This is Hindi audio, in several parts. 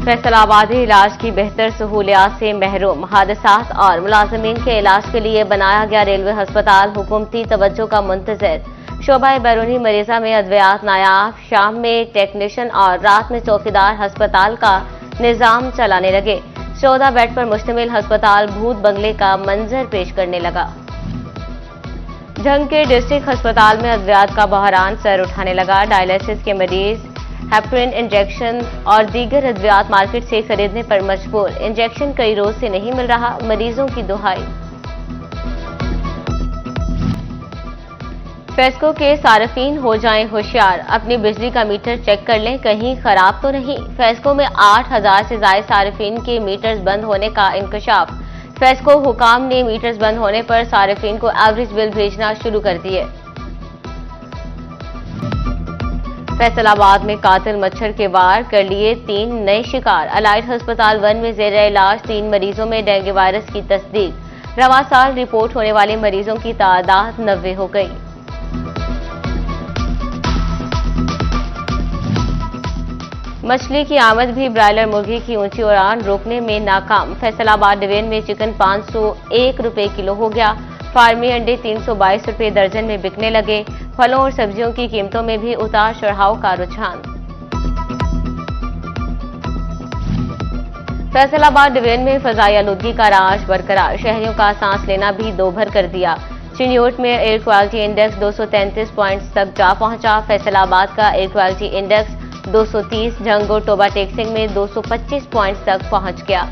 फैसलाबाद इलाज की बेहतर सहूलियात से महरूम, हादसात और मुलाजमीन के इलाज के लिए बनाया गया रेलवे अस्पताल हुकूमती तवज्जो का मुंतज़िर। शोबा बैरूनी मरीजा में अद्वियात नायाब, शाम में टेक्नीशियन और रात में चौकीदार अस्पताल का निजाम चलाने लगे। 14 बेड पर मुश्तमिल अस्पताल भूत बंगले का मंजर पेश करने लगा। झंग के डिस्ट्रिक्ट अस्पताल में अद्वियात का बहरान सर उठाने लगा। डायलिसिस के मरीज हेपरिन इंजेक्शन और दीगर अद्वियात मार्केट से खरीदने पर मजबूर। इंजेक्शन कई रोज से नहीं मिल रहा, मरीजों की दुहाई। फेस्को के सार्फिन हो जाएं होशियार, अपनी बिजली का मीटर चेक कर लें कहीं खराब तो नहीं। फेस्को में 8000 से ज्यादा सार्फिन के मीटर्स बंद होने का इंकशाफ। फेस्को हुकाम ने मीटर्स बंद होने पर सार्फिन को एवरेज बिल भेजना शुरू कर दिए। फैसलाबाद में कातिल मच्छर के वार कर लिए 3 नए शिकार। अलाइड अस्पताल 1 में जेर इलाज 3 मरीजों में डेंगू वायरस की तस्दीक। रवां साल रिपोर्ट होने वाले मरीजों की तादाद 90 हो गई। मछली की आमद भी ब्रायलर मुर्गी की ऊंची उड़ान रोकने में नाकाम। फैसलाबाद डिवीजन में चिकन 501 रुपए किलो हो गया। फार्मी अंडे 322 रुपए दर्जन में बिकने लगे। फलों और सब्जियों की कीमतों में भी उतार चढ़ाव का रुझान। फैसलाबाद डिवीजन में फजाई आलूदगी का राज बरकरार। शहरियों का सांस लेना भी दोभर कर दिया। चिन्योट में एयर क्वालिटी इंडेक्स 233 पॉइंट्स तक जा पहुंचा। फैसलाबाद का एयर क्वालिटी इंडेक्स 230, झंग और टोबा टेक्सिंग में 225 पॉइंट्स तक पहुंच गया।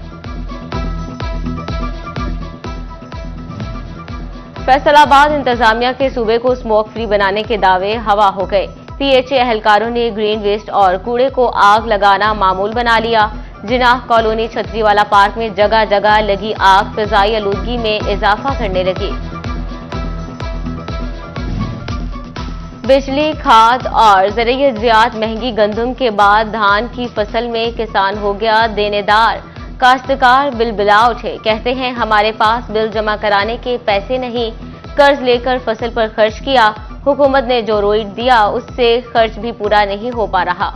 फैसलाबाद इंतजामिया के सूबे को स्मोक फ्री बनाने के दावे हवा हो गए। पीएचए एहलकारों ने ग्रीन वेस्ट और कूड़े को आग लगाना मामूल बना लिया। जिनाह कॉलोनी छतरीवाला पार्क में जगह जगह लगी आग फिजाई आलूदगी में इजाफा करने लगी। बिजली, खाद और ज़रूरी अद्वियात महंगी। गंदम के बाद धान की फसल में किसान हो गया देनेदार। काश्तकार बिलबिला उठे, कहते हैं हमारे पास बिल जमा कराने के पैसे नहीं, कर्ज लेकर फसल पर खर्च किया। हुकूमत ने जो रोइड दिया उससे खर्च भी पूरा नहीं हो पा रहा।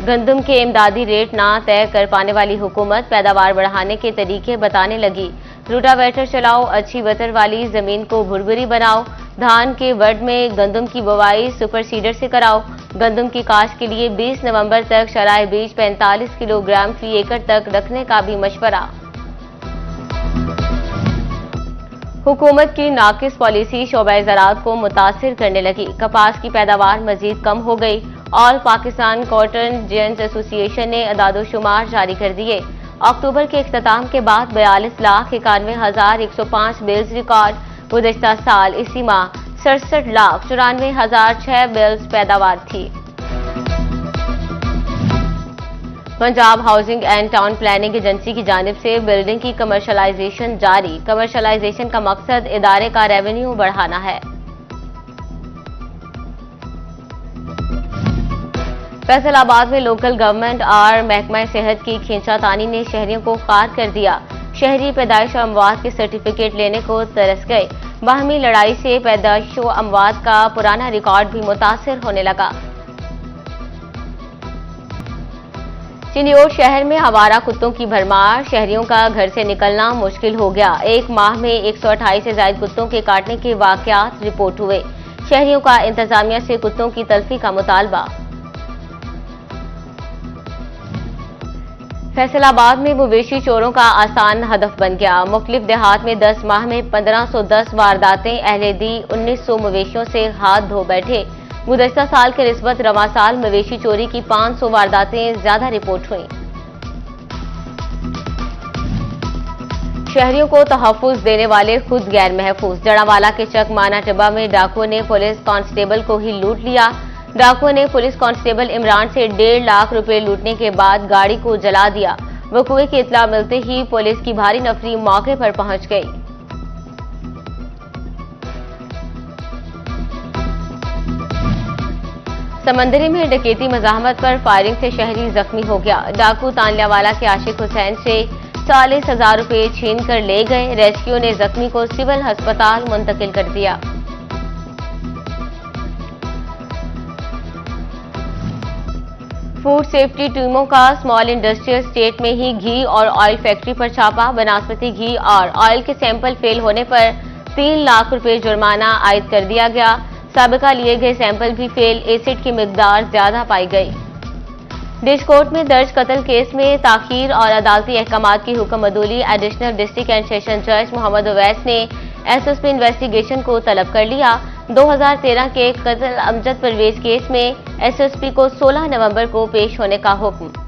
गंदम के इमदादी रेट ना तय कर पाने वाली हुकूमत पैदावार बढ़ाने के तरीके बताने लगी। रूटावेटर चलाओ, अच्छी बतर वाली जमीन को भुरभुरी बनाओ। धान के वर्ड में गंदम की बुवाई सुपर सीडर से कराओ। गंदम की काश्त के लिए 20 नवंबर तक शराय बीज 45 किलोग्राम फी एकड़ तक रखने का भी मशवरा। हुकूमत की नाकिस पॉलिसी शोबा ज़राअत को मुतासिर करने लगी। कपास की पैदावार मजीद कम हो गई। ऑल पाकिस्तान कॉटन जियंट्स एसोसिएशन ने अदादोशुमार जारी कर दिए। अक्टूबर के इख्तिताम के बाद 42,91,105 बिल्स रिकॉर्ड। गुज़िश्ता साल इसी माह 67,94,006 बिल्स पैदावार थी। Punjab housing and town planning agency की जानिब से बिल्डिंग की कमर्शलाइजेशन जारी। कमर्शलाइजेशन का मकसद इदारे का रेवेन्यू बढ़ाना है। फैसलाबाद में लोकल गवर्नमेंट और महकमा सेहत की खींचातानी ने शहरियों को खार कर दिया। शहरी पैदाइश अमवात के सर्टिफिकेट लेने को तरस गए। बाहमी लड़ाई से पैदाइश अमवात का पुराना रिकॉर्ड भी मुतासिर होने लगा। चिन्योट शहर में आवारा कुत्तों की भरमार। शहरियों का घर से निकलना मुश्किल हो गया। एक माह में 128 से ज्यादा कुत्तों के काटने के वाकयात रिपोर्ट हुए। शहरियों का इंतजामिया से कुत्तों की तल्फी का मुतालबा। फैसलाबाद में मवेशी चोरों का आसान हदफ बन गया। मुख्तलिफ देहात में 10 माह में 1510 वारदातें। अहले दी 1900 मवेशियों से हाथ धो बैठे। गुज़श्ता साल के निस्बत रवां साल मवेशी चोरी की 500 वारदातें ज्यादा रिपोर्ट हुई। शहरियों को तहफ़्फ़ुज़ देने वाले खुद गैर महफूज। जड़ावाला के चक माना टिब्बा में डाकुओं ने पुलिस कांस्टेबल को ही लूट लिया। डाकुओं ने पुलिस कांस्टेबल इमरान से 1.5 लाख रुपए लूटने के बाद गाड़ी को जला दिया। वक़ूए की इत्तला मिलते ही पुलिस की भारी नफरी मौके पर पहुंच गई। समंदरी में डकैती मज़ाहमत पर फायरिंग से शहरी जख्मी हो गया। डाकू तानल्यावाला के आशिक हुसैन से 40,000 रुपए छीन कर ले गए। रेस्क्यू ने जख्मी को सिविल अस्पताल मुंतकिल कर दिया। फूड सेफ्टी टीमों का स्मॉल इंडस्ट्रियल स्टेट में ही घी और ऑयल फैक्ट्री पर छापा। बनास्पति घी और ऑयल के सैंपल फेल होने पर 3 लाख रुपए जुर्माना आयद कर दिया गया। साबिका लिए गए सैंपल भी फेल, एसिड की मिकदार ज्यादा पाई गई। डिश कोर्ट में दर्ज कत्ल केस में ताखीर और अदालती अहकामात की हुक्म अदूली। एडिशनल डिस्ट्रिक्ट एंड सेशन जज मोहम्मद अवैस ने एसएसपी इन्वेस्टिगेशन को तलब कर लिया। 2013 के कत्ल अमजद परवेज केस में एसएसपी को 16 नवंबर को पेश होने का हुक्म।